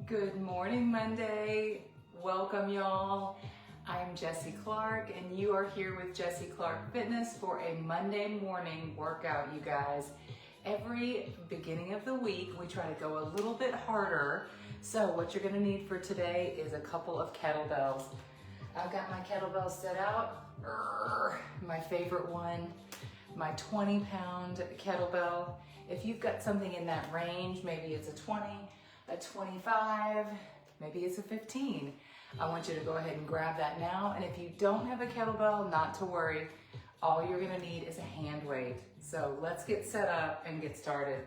Good morning, Monday. Welcome, y'all. I'm Jessie Clark, and you are here with Jessie Clark Fitness for a Monday morning workout, you guys. Every beginning of the week, we try to go a little bit harder. So what you're gonna need for today is a couple of kettlebells. I've got my kettlebells set out. My favorite one, my 20-pound kettlebell. If you've got something in that range, maybe it's a 20, a 25, maybe it's a 15. I want you to go ahead and grab that now. And if you don't have a kettlebell, not to worry. All you're gonna need is a hand weight. So let's get set up and get started.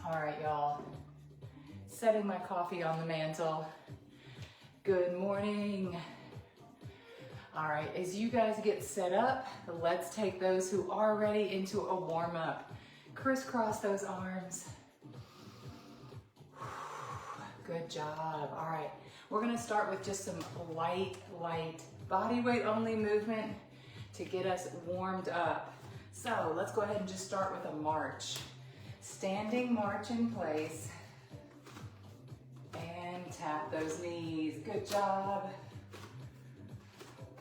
All right, y'all. Setting my coffee on the mantle. Good morning. All right, as you guys get set up, let's take those who are ready into a warm-up. Crisscross those arms. Good job. All right, we're gonna start with just some light body weight only movement to get us warmed up. So let's go ahead and just start with a march. Standing march in place. And tap those knees. Good job.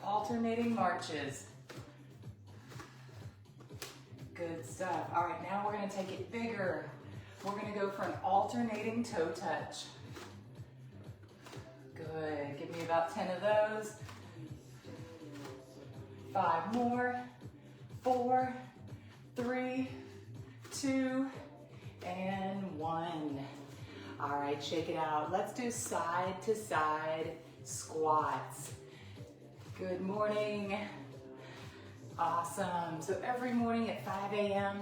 Alternating marches. Good stuff. All right, now we're gonna take it bigger. We're gonna go for an alternating toe touch. Good, give me about 10 of those. 5 more, 4, 3, 2, and 1. All right, shake it out. Let's do side to side squats. Good morning. Awesome. So every morning at 5 a.m.,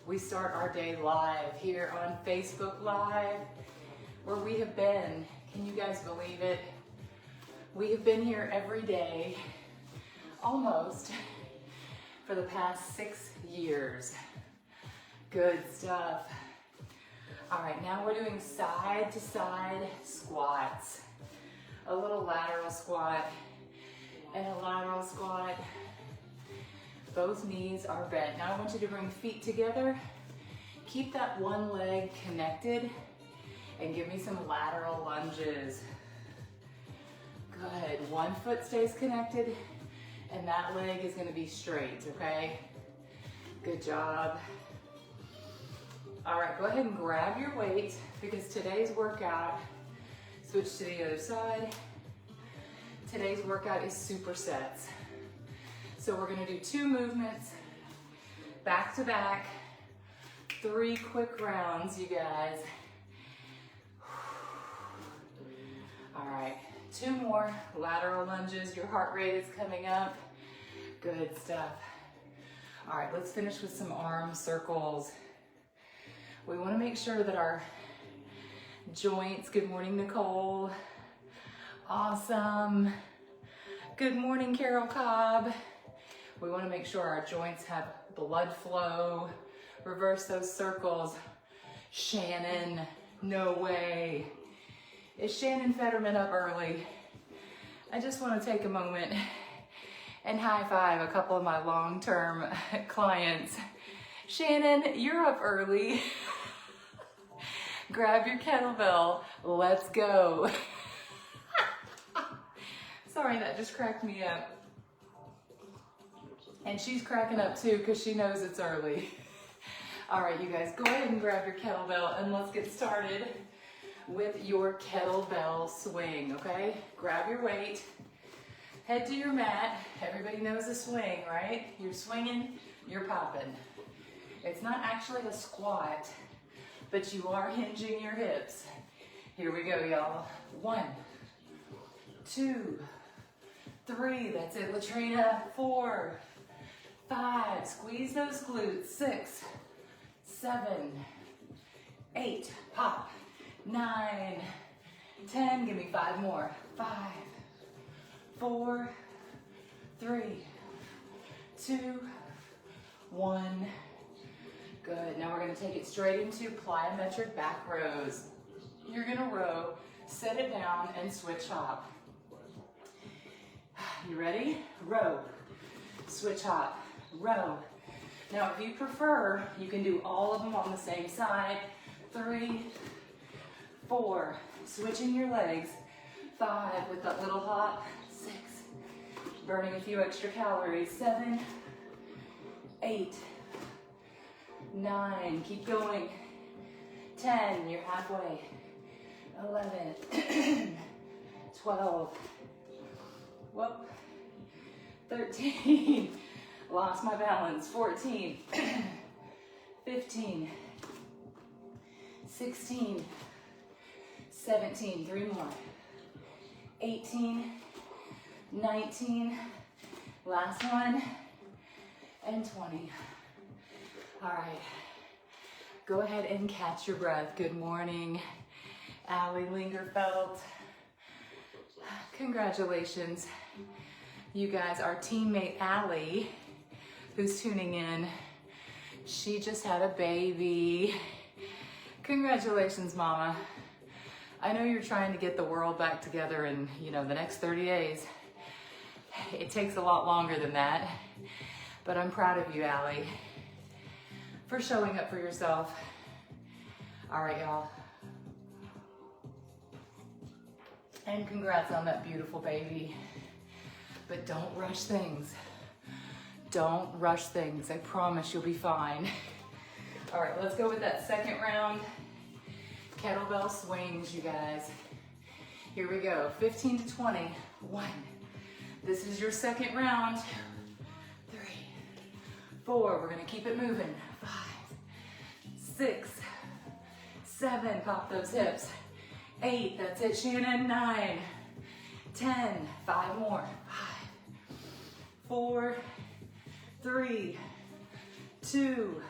we start our day live here on Facebook Live, where we have been. Can you guys believe it? We have been here every day, almost, for the past 6 years. Good stuff. All right, now we're doing side to side squats. A little lateral squat and a lateral squat. Both knees are bent. Now I want you to bring feet together. Keep that one leg connected and give me some lateral lunges. Good, one foot stays connected and that leg is gonna be straight, okay? Good job. All right, go ahead and grab your weight because today's workout, switch to the other side. Today's workout is supersets. So we're gonna do 2 movements, back to back, 3 quick rounds, you guys. All right, 2 more lateral lunges. Your heart rate is coming up. Good stuff. All right, let's finish with some arm circles. We wanna make sure that our joints, good morning, Nicole. Awesome. Good morning, Carol Cobb. We want to make sure our joints have blood flow. Reverse those circles. Shannon, no way. Is Shannon Fetterman up early? I just want to take a moment and high five a couple of my long-term clients. Shannon, you're up early. Grab your kettlebell. Let's go. Sorry, that just cracked me up. And she's cracking up too because she knows it's early. All right, you guys, go ahead and grab your kettlebell and let's get started with your kettlebell swing, okay? Grab your weight, head to your mat. Everybody knows a swing, right? You're swinging, you're popping. It's not actually a squat, but you are hinging your hips. Here we go, y'all. 1, 2, 3, that's it, Latrina. 4, 5, squeeze those glutes. 6, 7, 8, pop. 9, 10, give me 5 more. 5, 4, 3, 2, 1. Good, now we're gonna take it straight into plyometric back rows. You're gonna row, set it down, and switch hop. You ready? Row, switch hop, row. Now if you prefer, you can do all of them on the same side. 3, 4, switching your legs. 5 with that little hop. 6, burning a few extra calories. 7, 8, 9, keep going. 10, you're halfway. 11, 12, whoop, 13, lost my balance. 14, 15, 16, 17, 3 more. 18, 19, last one, and 20. All right, go ahead and catch your breath. Good morning, Allie Lingerfeld. Congratulations, you guys. Our teammate Allie, who's tuning in, she just had a baby. Congratulations, Mama. I know you're trying to get the world back together in, the next 30 days. It takes a lot longer than that, but I'm proud of you, Allie, for showing up for yourself. All right, y'all. And congrats on that beautiful baby. But don't rush things. Don't rush things. I promise you'll be fine. All right, let's go with that second round. Kettlebell swings, you guys. Here we go, 15 to 20. 1. This is your second round. 3, 4, we're gonna keep it moving. 5, 6, 7, pop those hips. 8, that's it, Shannon. 9, 10, 5 more. 5, 4, 3, 2,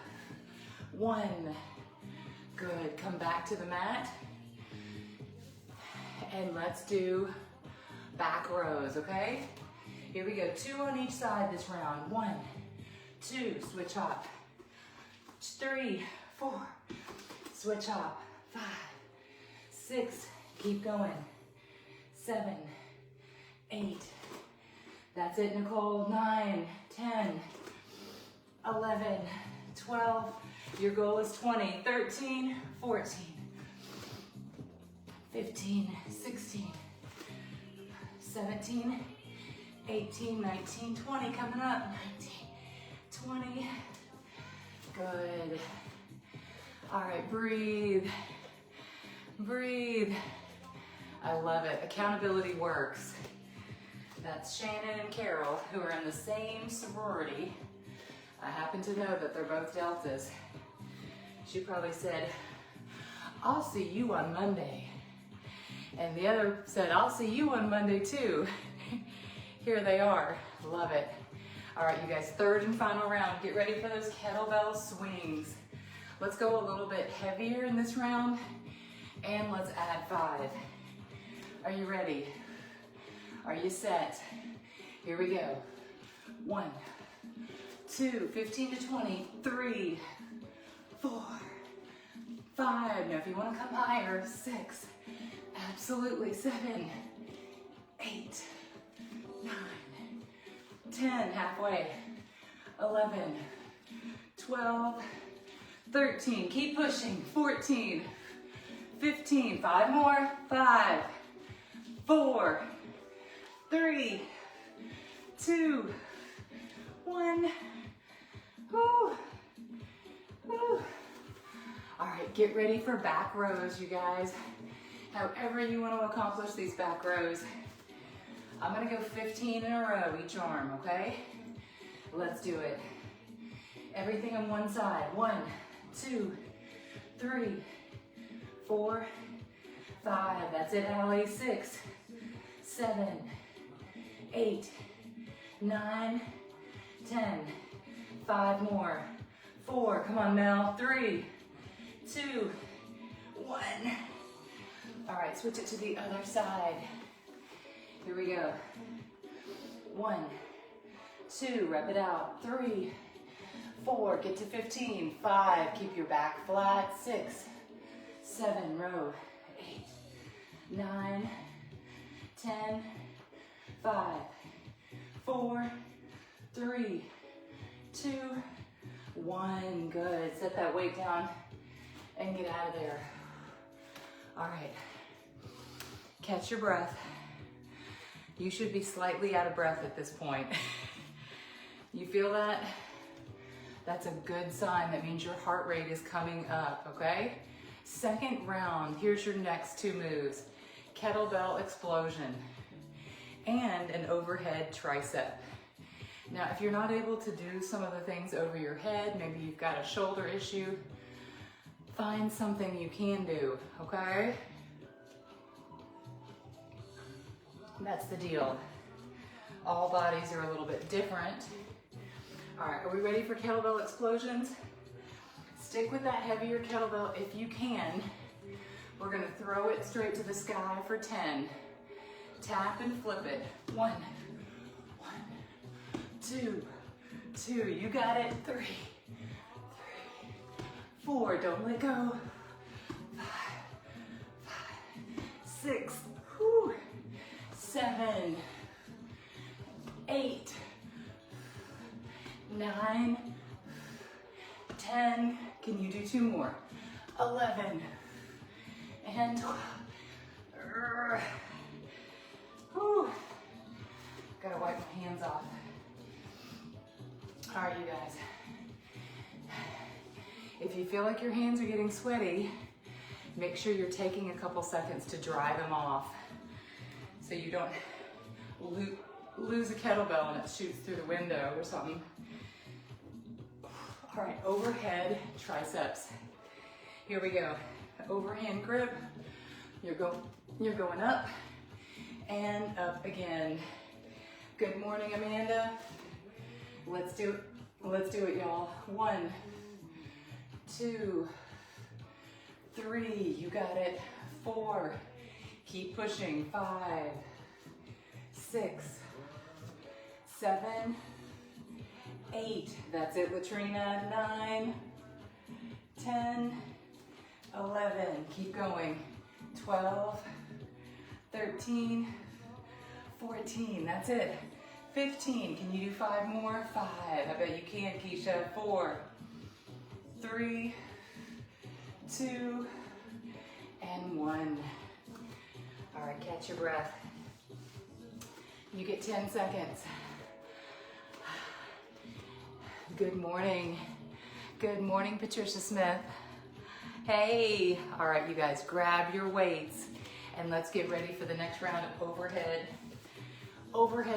1. Good, come back to the mat. And let's do back rows, okay? Here we go, 2 on each side this round. 1, 2, switch hop. 3, 4, switch hop. 5, 6, keep going. 7, 8, that's it, Nicole. 9, 10, 11, 12, your goal is 20, 13, 14, 15, 16, 17, 18, 19, 20, coming up. 19, 20, good. All right, breathe, breathe. I love it, accountability works. That's Shannon and Carol, who are in the same sorority. I happen to know that they're both Deltas. She probably said, I'll see you on Monday. And the other said, I'll see you on Monday too. Here they are, love it. All right, you guys, third and final round. Get ready for those kettlebell swings. Let's go a little bit heavier in this round, and let's add 5. Are you ready? Are you set? Here we go. 1, 2, 15 to 20, 3, 4, 5. Now if you want to come higher, 6, absolutely, 7, 8, 9, 10, halfway, 11, 12, 13, keep pushing, 14, 15, 5 more, 5, 4, 3, 2, 1, woo, woo. All right, get ready for back rows, you guys. However you want to accomplish these back rows. I'm gonna go 15 in a row, each arm, okay? Let's do it. Everything on one side. 1, 2, 3, 4, 5. That's it, Allie. 6, 7, 8, 9, 10. 5 more. 4, come on, Mel. 3, 2, 1. All right, switch it to the other side. Here we go. 1, 2, rep it out. 3, 4, get to 15. 5, keep your back flat. 6, 7, row. 8, 9, 10, 5, 4, 3, 2, 1. Good. Set that weight down and get out of there. All right, catch your breath. You should be slightly out of breath at this point. You feel that? That's a good sign. That means your heart rate is coming up, okay? Second round, here's your next two moves. Kettlebell explosion and an overhead tricep. Now, if you're not able to do some of the things over your head, maybe you've got a shoulder issue, find something you can do, okay? That's the deal. All bodies are a little bit different. All right, are we ready for kettlebell explosions? Stick with that heavier kettlebell if you can. We're gonna throw it straight to the sky for 10. Tap and flip it. 1, 2, 2, you got it. 3, 4, don't let go. 5, 6, 7, 8, 9, 10, can you do 2 more? 11, and 12. Gotta wipe my hands off. All right, you guys. If you feel like your hands are getting sweaty, make sure you're taking a couple seconds to dry them off so you don't lose a kettlebell and it shoots through the window or something. All right, overhead triceps. Here we go. Overhand grip. You're going up and up again. Good morning, Amanda. Let's do it, y'all. 1, 2, 3, you got it. 4, keep pushing. 5, 6, 7, 8, that's it, Latrina. 9, 10, 11, keep going. 12, 13, 14, that's it. 15, can you do 5 more? 5, I bet you can, Keisha. 4, 3, 2, and 1. All right, catch your breath. You get 10 seconds. Good morning. Good morning, Patricia Smith. Hey, all right, you guys, grab your weights and let's get ready for the next round of overhead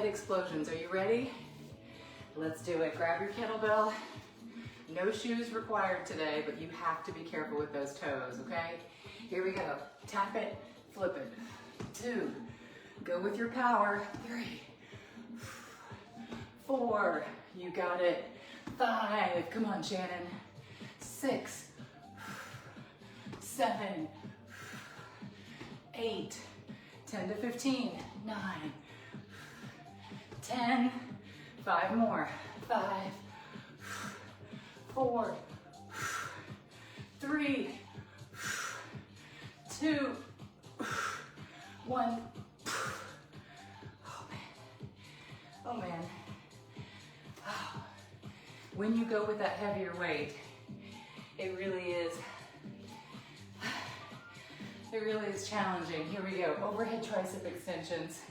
explosions. Are you ready? Let's do it. Grab your kettlebell. No shoes required today, but you have to be careful with those toes, okay? Here we go. Tap it, flip it. 2, go with your power. 3, 4, you got it. 5, come on, Shannon. 6, 7, 8, 10 to 15, 9, 10, 5 more. 5, 4, 3, 2, 1. Oh man. Oh. When you go with that heavier weight, it really is challenging. Here we go. Overhead tricep extensions.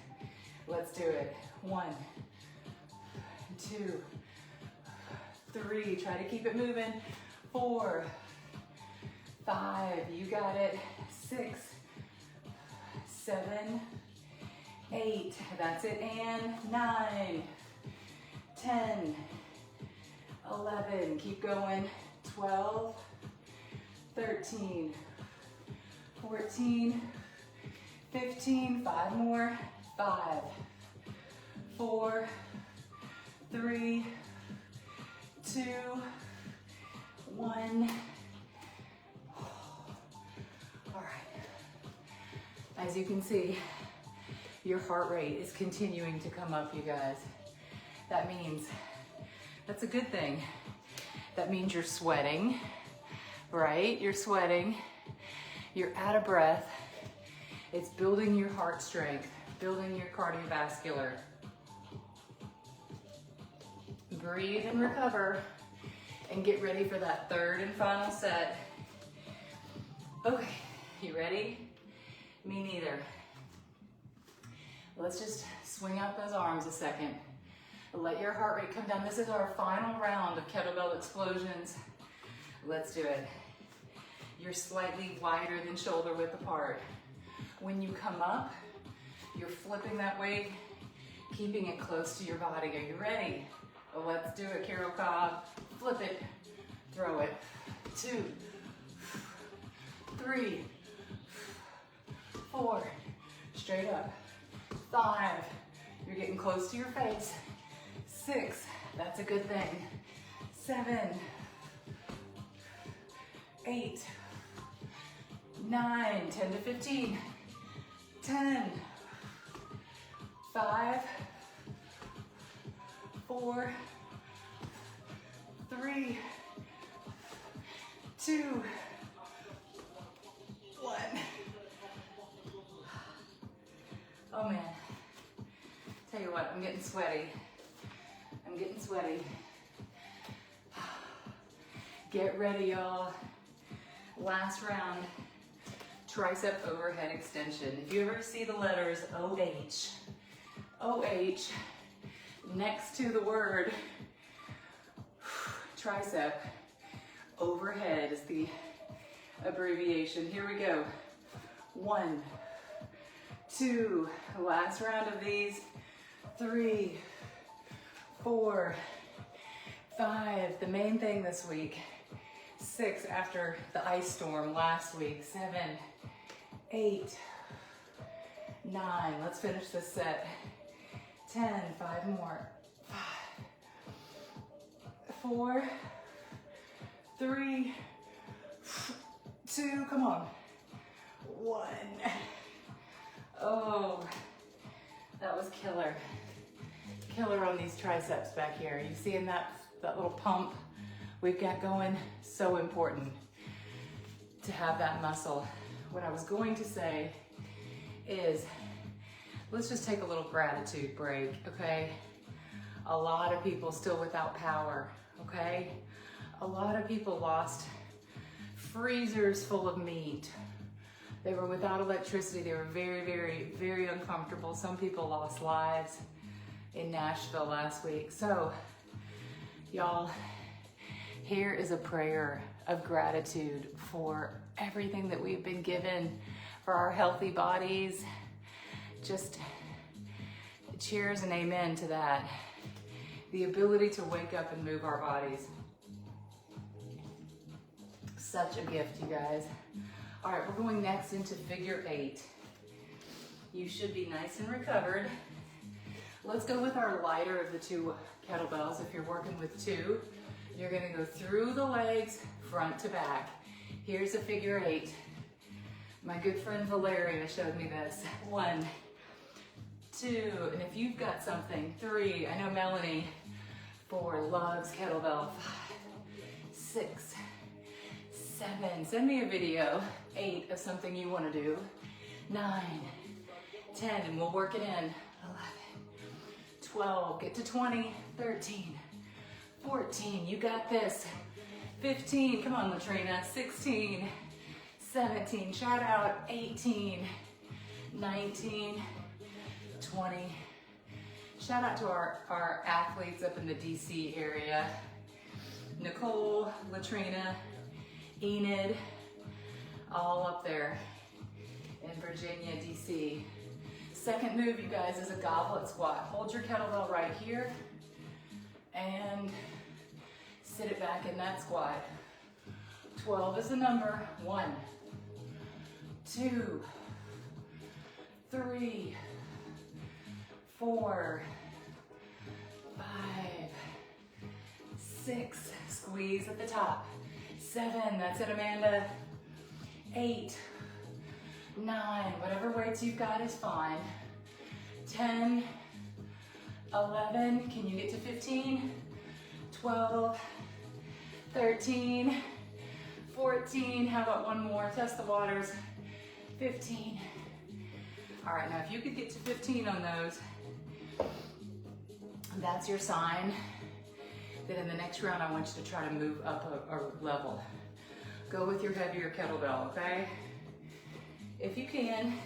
Let's do it. 1, 2, 3. Try to keep it moving. 4, 5. You got it. 6, 7, 8. That's it. And 9, 10, 11. Keep going. 12, 13, 14, 15. 5 more. 5, 4, 3, 2, 1. All right. As you can see, your heart rate is continuing to come up, you guys. That means, that's a good thing. That means you're sweating, right? You're sweating. You're out of breath. It's building your heart strength, building your cardiovascular. Breathe and recover and get ready for that third and final set. Okay, you ready? Me neither. Let's just swing out those arms a second. Let your heart rate come down. This is our final round of kettlebell explosions. Let's do it. You're slightly wider than shoulder width apart. When you come up, you're flipping that weight, keeping it close to your body. Are you ready? Well, let's do it, Carol Cobb. Flip it, throw it. 2, 3, 4, straight up. 5, you're getting close to your face. 6, that's a good thing. 7, 8, 9, 10 to 15, 10, 5, 4, 3, 2, 1. Oh man, tell you what, I'm getting sweaty. I'm getting sweaty. Get ready, y'all. Last round, tricep overhead extension. If you ever see the letters OH, OH, next to the word tricep, overhead is the abbreviation. Here we go. 1, 2, last round of these. 3, 4, 5, the main thing this week. 6 after the ice storm last week. 7, 8, 9, let's finish this set. 10, 5 more. 5, 4, 3, 2, come on. 1. Oh, that was killer. Killer on these triceps back here. You seeing that little pump we've got going? So important to have that muscle. What I was going to say is, let's just take a little gratitude break, okay? A lot of people still without power, okay? A lot of people lost freezers full of meat. They were without electricity. They were very, very, very uncomfortable. Some people lost lives in Nashville last week. So, y'all, here is a prayer of gratitude for everything that we've been given, for our healthy bodies. Just cheers and amen to that. The ability to wake up and move our bodies. Such a gift, you guys. All right, we're going next into figure 8. You should be nice and recovered. Let's go with our lighter of the 2 kettlebells. If you're working with 2, you're gonna go through the legs, front to back. Here's a figure 8. My good friend Valeria showed me this. 1, 2, and if you've got something, 3. I know Melanie 4 loves kettlebell. 5, 6, 7. Send me a video. 8 of something you want to do. 9, 10, and we'll work it in. 11, 12, get to 20, 13, 14, you got this. 15, come on Latrina, 16, 17, shout out, 18, 19, 20. Shout out to our athletes up in the DC area. Nicole, Latrina, Enid, all up there in Virginia, DC. Second move, you guys, is a goblet squat. Hold your kettlebell right here and sit it back in that squat. 12 is the number. 1, 2, 3, 4, 5, 6, squeeze at the top. 7, that's it, Amanda. 8, 9, whatever weights you've got is fine. 10, 11, can you get to 15? 12, 13, 14, how about one more? Test the waters. 15. All right, now if you could get to 15 on those, that's your sign that in the next round I want you to try to move up a level. Go with your heavier kettlebell, okay? If you can,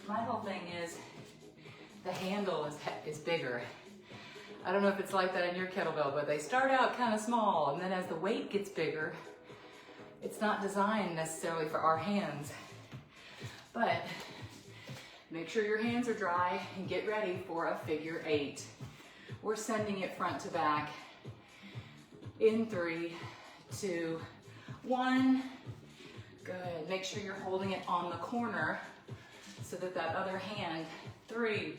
My whole thing is the handle is bigger. I don't know if it's like that in your kettlebell, but they start out kind of small, and then as the weight gets bigger, it's not designed necessarily for our hands. But make sure your hands are dry and get ready for a figure 8. We're sending it front to back in 3, 2, 1. Good. Make sure you're holding it on the corner so that that other hand, 3,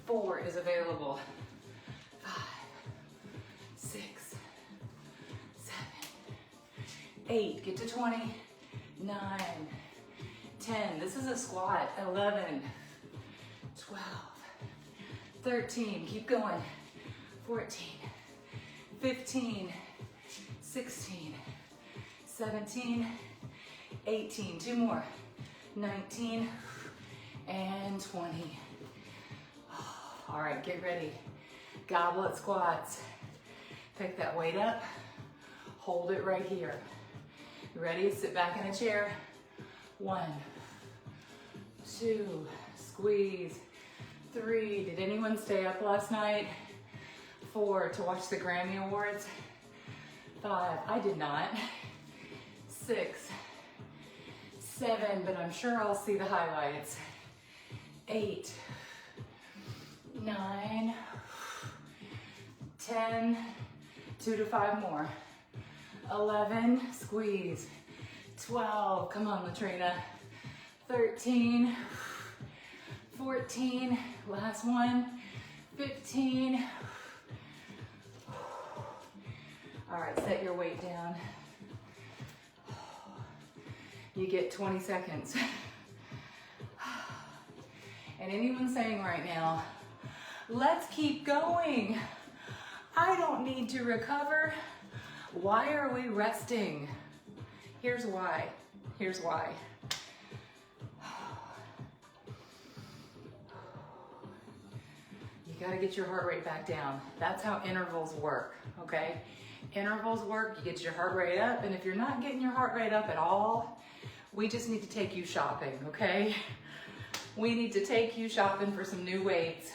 4 is available. 5, 6, 7, 8. Get to 20. 9, 10. This is a squat. 11, 12, 13. Keep going. 14, 15, 16, 17, 18. 2 more. 19 and 20. All right, get ready. Goblet squats. Pick that weight up. Hold it right here. Ready? Sit back in a chair. 1, 2, squeeze. 3, did anyone stay up last night? 4, to watch the Grammy Awards. 5, I did not. 6, 7, but I'm sure I'll see the highlights. 8, 9, 10, 2 to 5 more. 11, squeeze. 12, come on Latrina. 13, 14, last one. 15. All right, set your weight down. You get 20 seconds. And anyone saying right now, let's keep going. I don't need to recover. Why are we resting? Here's why. Here's why. You gotta get your heart rate back down. That's how intervals work, okay? Intervals work, you get your heart rate up, and if you're not getting your heart rate up at all, we just need to take you shopping, okay? We need to take you shopping for some new weights.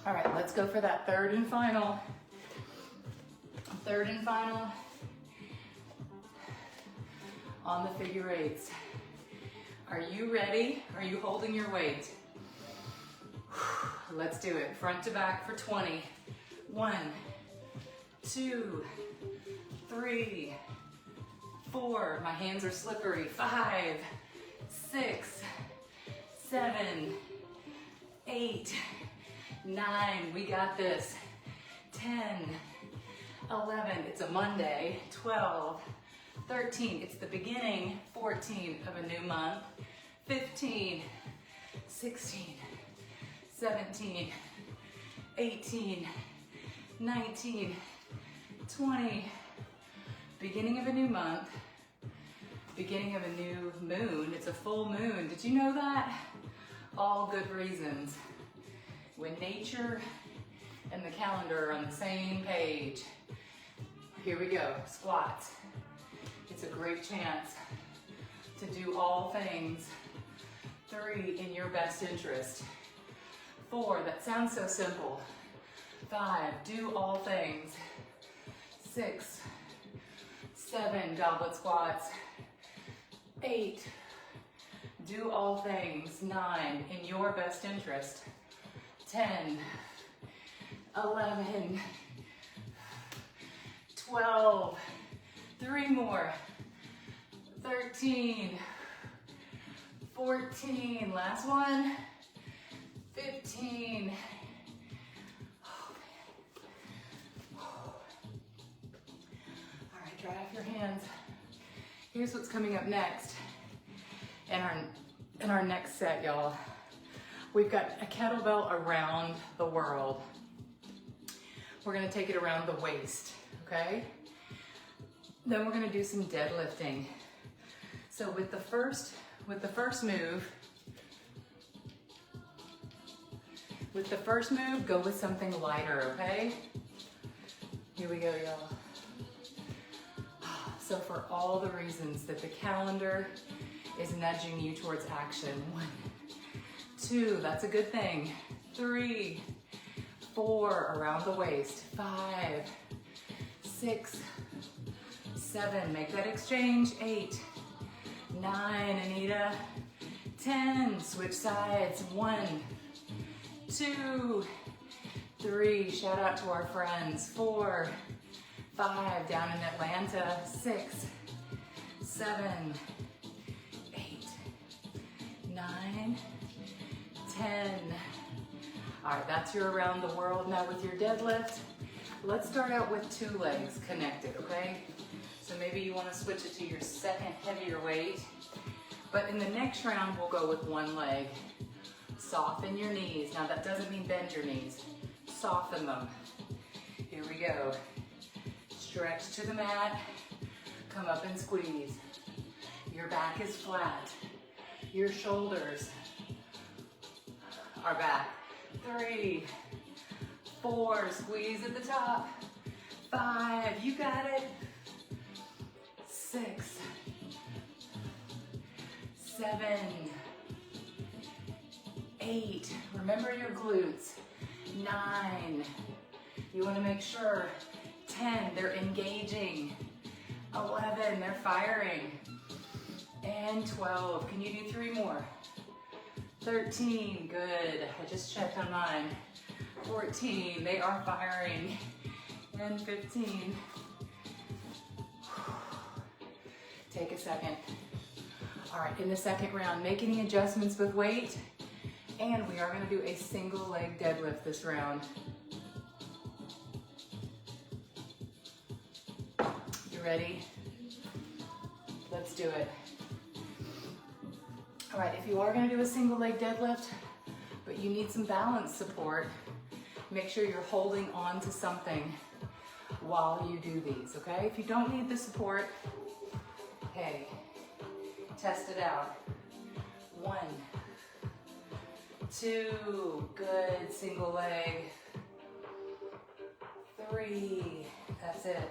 All right, let's go for that third and final. Third and final on the figure 8s. Are you ready? Are you holding your weight? Let's do it. Front to back for 20. 1, 2, 3, 4. My hands are slippery. 5, 6, 7, 8, 9. We got this. 10, 11. It's a Monday. 12, 13. It's the beginning. 14 of a new month. 15, 16, 17, 18, 19, 20. Beginning of a new month. Beginning of a new moon. It's a full moon. Did you know that? All good reasons. When nature and the calendar are on the same page. Here we go. Squats. It's a great chance to do all things. 3, in your best interest. 4, that sounds so simple. 5, do all things. 6, 7, goblet squats. 8, do all things. 9, in your best interest. 10, 11, 12, 3 more. 13, 14, last one. 15. Oh, man. All right, dry off your hands. Here's what's coming up next. In our next set, y'all. We've got a kettlebell around the world. We're gonna take it around the waist, okay? Then we're gonna do some deadlifting. So with the first move, go with something lighter, okay? Here we go, y'all. So for all the reasons that the calendar is nudging you towards action. 1, 2, that's a good thing. 3, 4, around the waist. 5, 6, 7, make that exchange. 8, 9, Anita. 10, switch sides. 1, 2, 3, shout out to our friends. 4, 5, down in Atlanta. 6, 7, 8, 9, 10. All right, that's your around the world. Now with your deadlift, let's start out with 2 legs connected, okay? So maybe you want to switch it to your second heavier weight, but in the next round, we'll go with 1 leg. Soften your knees. Now that doesn't mean bend your knees. Soften them. Here we go. Stretch to the mat. Come up and squeeze. Your back is flat. Your shoulders are back. 3, 4, squeeze at the top. 5, you got it. 6, 7, 8, remember your glutes. 9, you want to make sure. 10, they're engaging. 11, they're firing. And 12, can you do 3 more? 13, good, I just checked on mine. 14, they are firing. And 15. Take a second. All right, in the second round, make any adjustments with weight, and we are gonna do a single leg deadlift this round. You ready? Let's do it. All right, if you are gonna do a single leg deadlift, but you need some balance support, make sure you're holding on to something while you do these, okay? If you don't need the support, hey, test it out. 1, 2, good, single leg. 3, that's it.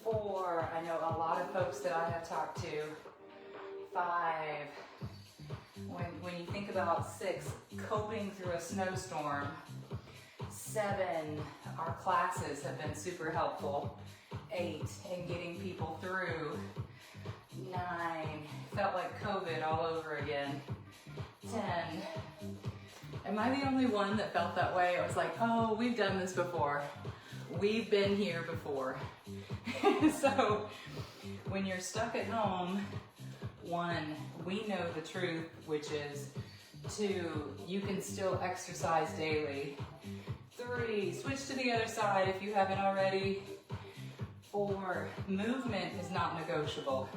4, I know a lot of folks that I have talked to. 5, when you think about 6, coping through a snowstorm. 7, our classes have been super helpful. 8, in getting people through. 9, felt like COVID all over again. 10, am I the only one that felt that way? I was like, oh, we've done this before. We've been here before. So when you're stuck at home, 1, we know the truth, which is 2, you can still exercise daily. 3, switch to the other side if you haven't already. 4, movement is not negotiable.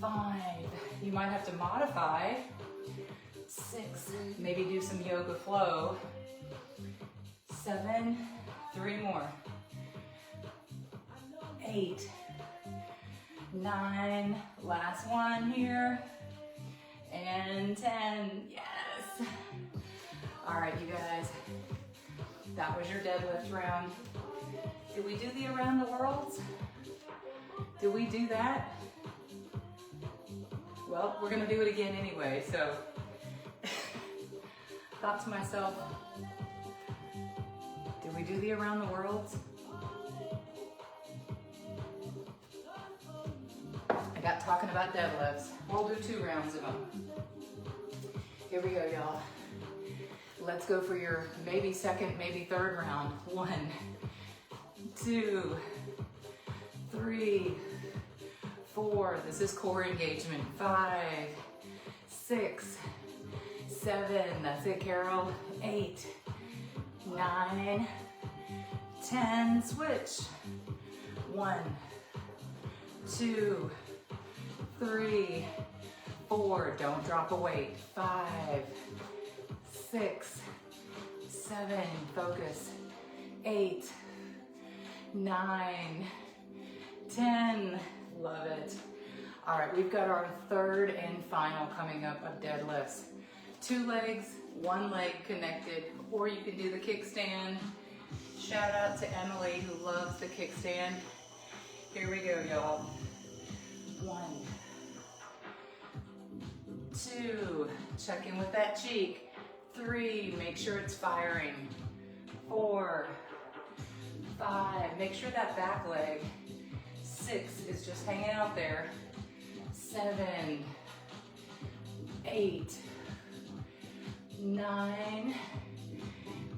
5, you might have to modify. 6, maybe do some yoga flow. 7, 3 more. 8, 9, last one here. And 10, yes. All right, you guys, that was your deadlift round. Did we do the around the worlds? Did we do that? Well, we're gonna do it again anyway, so. Thought to myself, did we do the around the worlds? I got talking about deadlifts. We'll do 2 rounds of them. Here we go, y'all. Let's go for your maybe second, maybe third round. 1, 2, 3, 4. This is core engagement. 5, 6, 7. That's it, Carol. 8, 9, 10. Switch. 1, 2, 3, 4. Don't drop a weight. 5, 6, 7. Focus. 8, 9, 10. Love it. All right, we've got our third and final coming up of deadlifts. 2 legs, 1 leg connected, or you can do the kickstand. Shout out to Emily who loves the kickstand. Here we go, y'all. 1, 2, check in with that cheek. 3, make sure it's firing. 4, 5, make sure that back leg. 6 is just hanging out there. 7, 8, 9,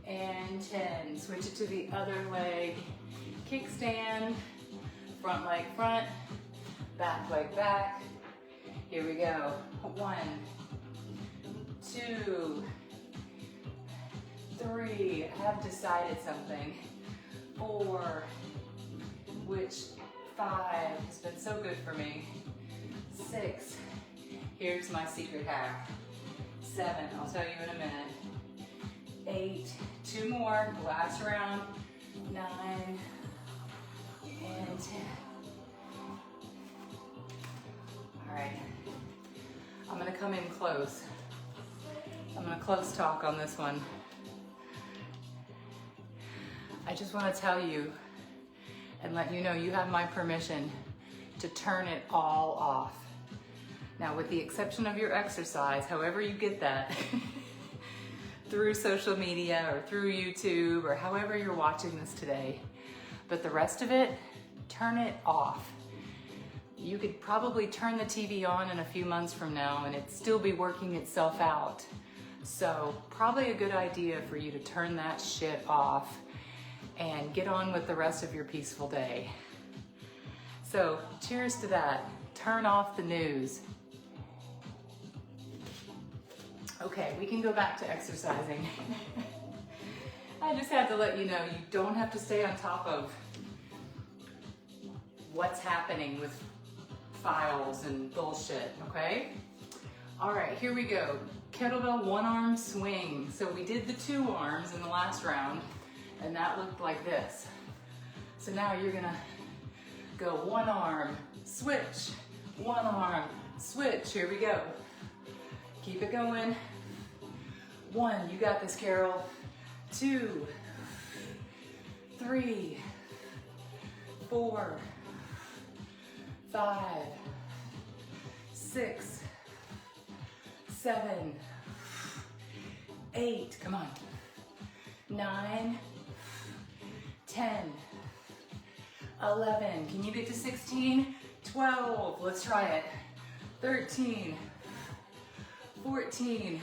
and 10. Switch it to the other leg. Kickstand, front leg front, back leg back. Here we go. 1, 2, 3. I have decided something. 4, which 5 has been so good for me. 6, here's my secret hack. 7, I'll tell you in a minute. 8, 2 more, last round. 9, and 10. All right, I'm gonna come in close. I'm gonna close talk on this one. I just wanna tell you and let you know you have my permission to turn it all off. Now, with the exception of your exercise, however you get that, through social media or through YouTube or however you're watching this today, but the rest of it, turn it off. You could probably turn the TV on in a few months from now and it'd still be working itself out. So probably a good idea for you to turn that shit off and get on with the rest of your peaceful day. So cheers to that. Turn off the news. Okay, we can go back to exercising. I just had to let you know you don't have to stay on top of what's happening with files and bullshit, okay? All right, here we go. Kettlebell one arm swing. So we did the 2 arms in the last round and that looked like this. So now you're gonna go 1 arm, switch, 1 arm, switch. Here we go. Keep it going. 1, you got this, Carol. 2, 3, 4, 5, 6, 7, 8, come on. 9, 10, 11, can you get to 16? 12, let's try it. 13, 14,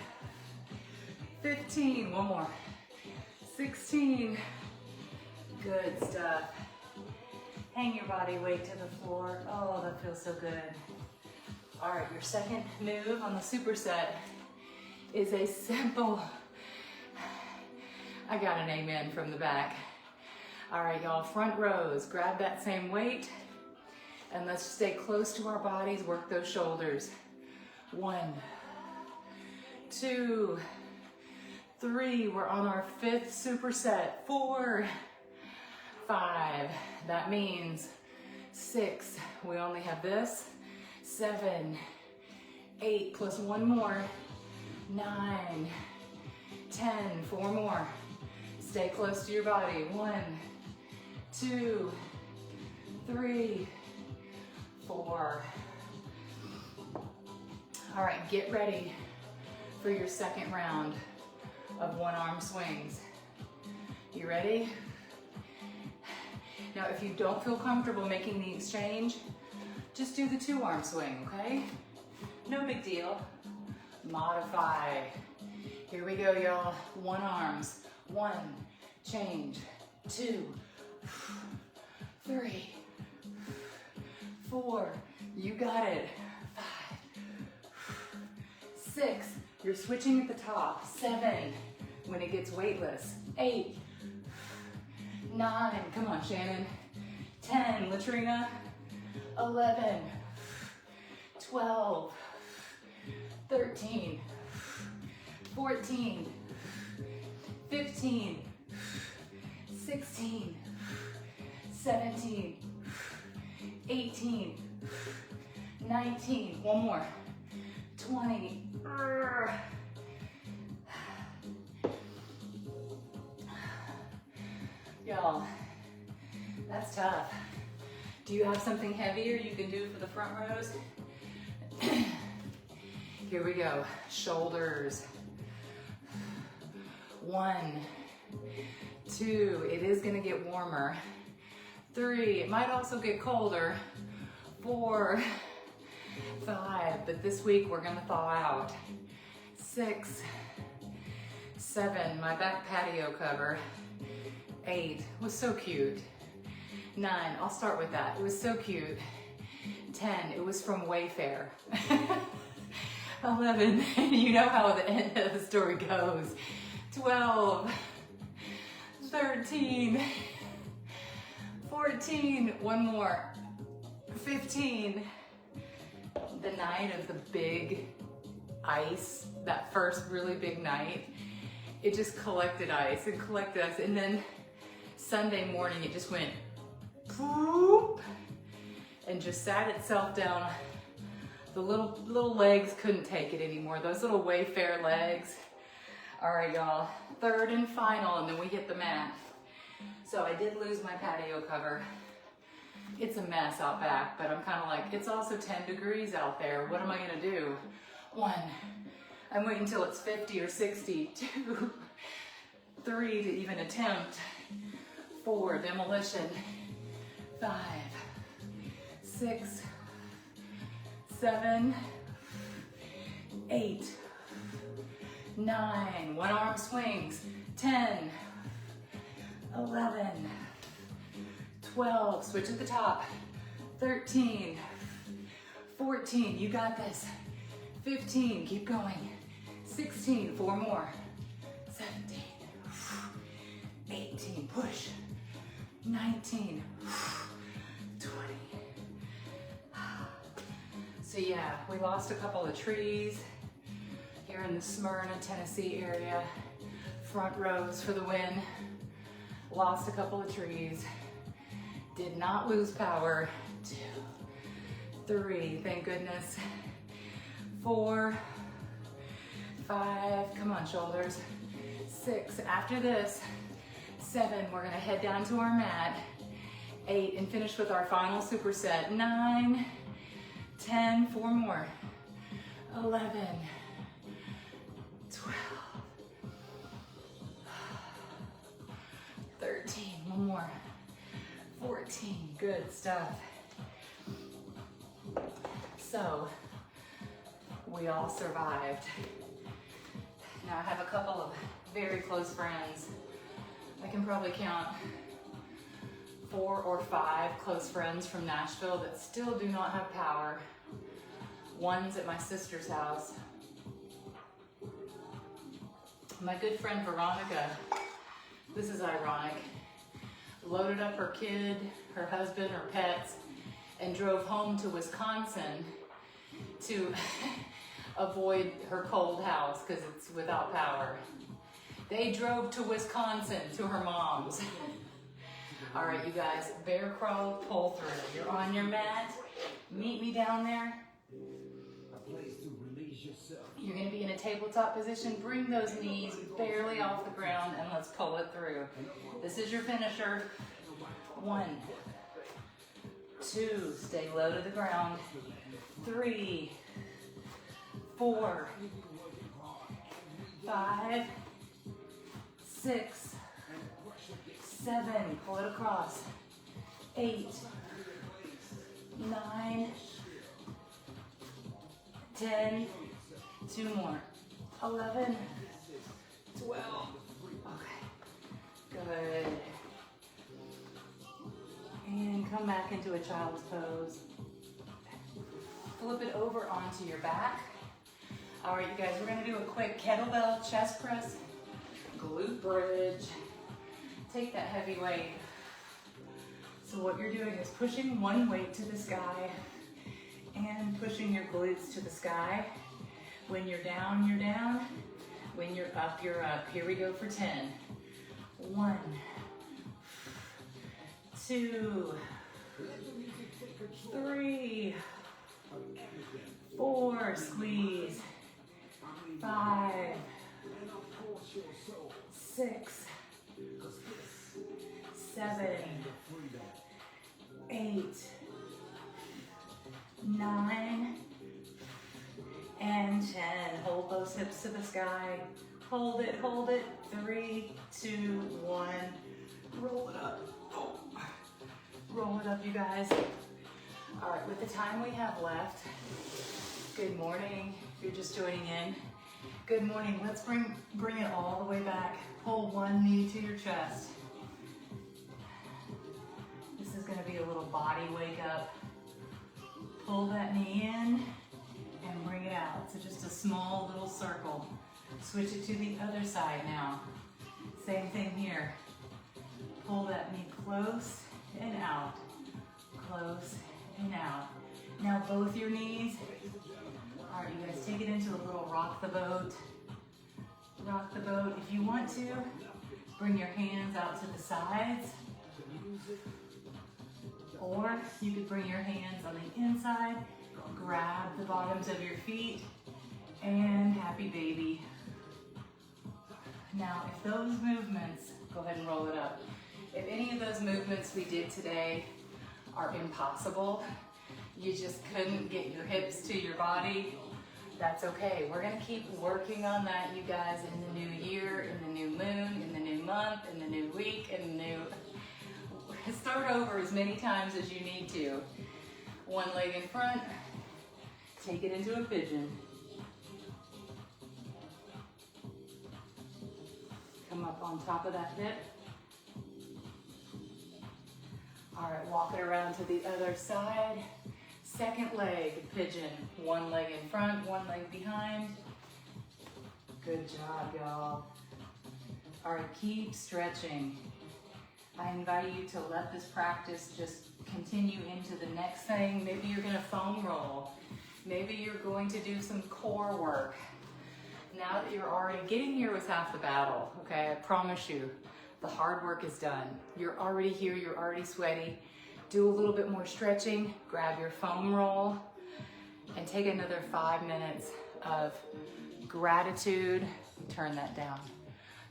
15, one more. 16, good stuff. Hang your body weight to the floor. Oh, that feels so good. All right, your second move on the superset is a simple, I got an amen from the back. All right, y'all, front rows, grab that same weight and let's stay close to our bodies, work those shoulders. 1, 2, 3, we're on our 5th superset. 4, 5, that means 6, we only have this. 7, 8, plus 1 more. 9, 10, 4 more. Stay close to your body. 1, 2, 3, 4. All right, get ready for your second round of 1 arm swings. You ready? Now, if you don't feel comfortable making the exchange, just do the 2 arm swing, okay? No big deal. Modify. Here we go, y'all. 1 arms. 1, change. 2, 3, 4. You got it. 5, 6. You're switching at the top. 7, when it gets weightless. 8, 9, come on, Shannon. 10, Latrina. 11, 12, 13, 14, 15, 16, 17, 18, 19, one more, 20. Y'all, that's tough. Do you have something heavier you can do for the front rows? Here we go. Shoulders. 1, 2, it is gonna get warmer. 3, it might also get colder. 4, 5, but this week we're gonna thaw out. 6, 7, my back patio cover. 8, was so cute. 9, I'll start with that, it was so cute. 10, it was from Wayfair. 11, you know how the end of the story goes. 12, 13, 14, one more, 15. The night of the big ice, that first really big night, it just collected ice and collected ice. And then Sunday morning, it just went poop and just sat itself down. The little legs couldn't take it anymore. Those little Wayfair legs. All right, y'all, third and final, and then we hit the mat. So I did lose my patio cover. It's a mess out back, but I'm kind of like, it's also 10 degrees out there. What am I gonna do? 1, I'm waiting until it's 50 or 60. 2, 3 to even attempt. 4, demolition. 5, 6, 7, 8, 9, one arm swings. 10, 11, 12, switch at the top. 13, 14, you got this. 15, keep going. 16, 4 more. 17, 18, push. 19, 20. So yeah, we lost a couple of trees here in the Smyrna, Tennessee area. Front rows for the win. Lost a couple of trees. Did not lose power. 2, 3, thank goodness. 4, 5, come on shoulders. 6, after this. 7, we're gonna head down to our mat. 8, and finish with our final superset. 9, 10, 4 more. 11, 12, 13, one more. 14, good stuff. So, we all survived. Now I have a couple of very close friends. I can probably count 4 or 5 close friends from Nashville that still do not have power. One's at my sister's house. My good friend Veronica, this is ironic, loaded up her kid, her husband, her pets, and drove home to Wisconsin to avoid her cold house because it's without power. They drove to Wisconsin to her mom's. All right, you guys, bear crawl, pull through. You're on your mat. Meet me down there. You're gonna be in a tabletop position. Bring those knees barely off the ground and let's pull it through. This is your finisher. 1, 2, stay low to the ground. 3, 4, 5, 6, 7, pull it across. 8, 9, 10, 2 more. 11, 12. Okay, good. And come back into a child's pose. Flip it over onto your back. All right, you guys, we're gonna do a quick kettlebell chest press, glute bridge. Take that heavy weight. So what you're doing is pushing one weight to the sky and pushing your glutes to the sky. When you're down, you're down. When you're up, you're up. Here we go for 10. 1, 2, 3, 4, squeeze. 5, 6, 7, 8, 9, and 10. hips to the sky. Hold it, hold it. 3, 2, 1. Roll it up. Oh. Roll it up, you guys. All right, with the time we have left, good morning. If you're just joining in, good morning. Let's bring it all the way back. Pull one knee to your chest. This is gonna be a little body wake up. Pull that knee in and bring it out. So just a small little circle. Switch it to the other side now. Same thing here. Pull that knee close and out. Close and out. Now both your knees. All right, you guys, take it into a little rock the boat. Rock the boat. If you want to, bring your hands out to the sides. Or you could bring your hands on the inside, grab the bottoms of your feet, and happy baby. Now, if those movements, go ahead and roll it up. If any of those movements we did today are impossible, you just couldn't get your hips to your body, that's okay. We're gonna keep working on that, you guys, in the new year, in the new moon, in the new month, in the new week, in the new... Start over as many times as you need to. One leg in front, take it into a pigeon. Come up on top of that hip. All right, walk it around to the other side. Second leg, pigeon. One leg in front, one leg behind. Good job, y'all. All right, keep stretching. I invite you to let this practice just continue into the next thing. Maybe you're gonna foam roll. Maybe you're going to do some core work. Now that you're already, getting here was half the battle, okay? I promise you, the hard work is done. You're already here, you're already sweaty. Do a little bit more stretching, grab your foam roll, and take another 5 minutes of gratitude. Turn that down.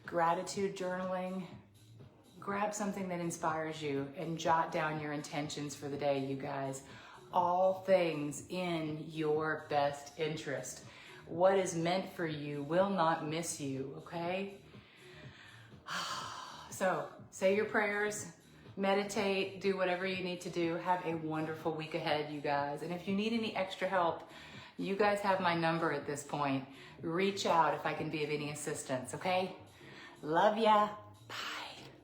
Gratitude journaling. Grab something that inspires you and jot down your intentions for the day, you guys. All things in your best interest. What is meant for you will not miss you, okay? So, say your prayers, meditate, do whatever you need to do. Have a wonderful week ahead, you guys. And if you need any extra help, you guys have my number at this point. Reach out if I can be of any assistance, okay? Love ya. Bye.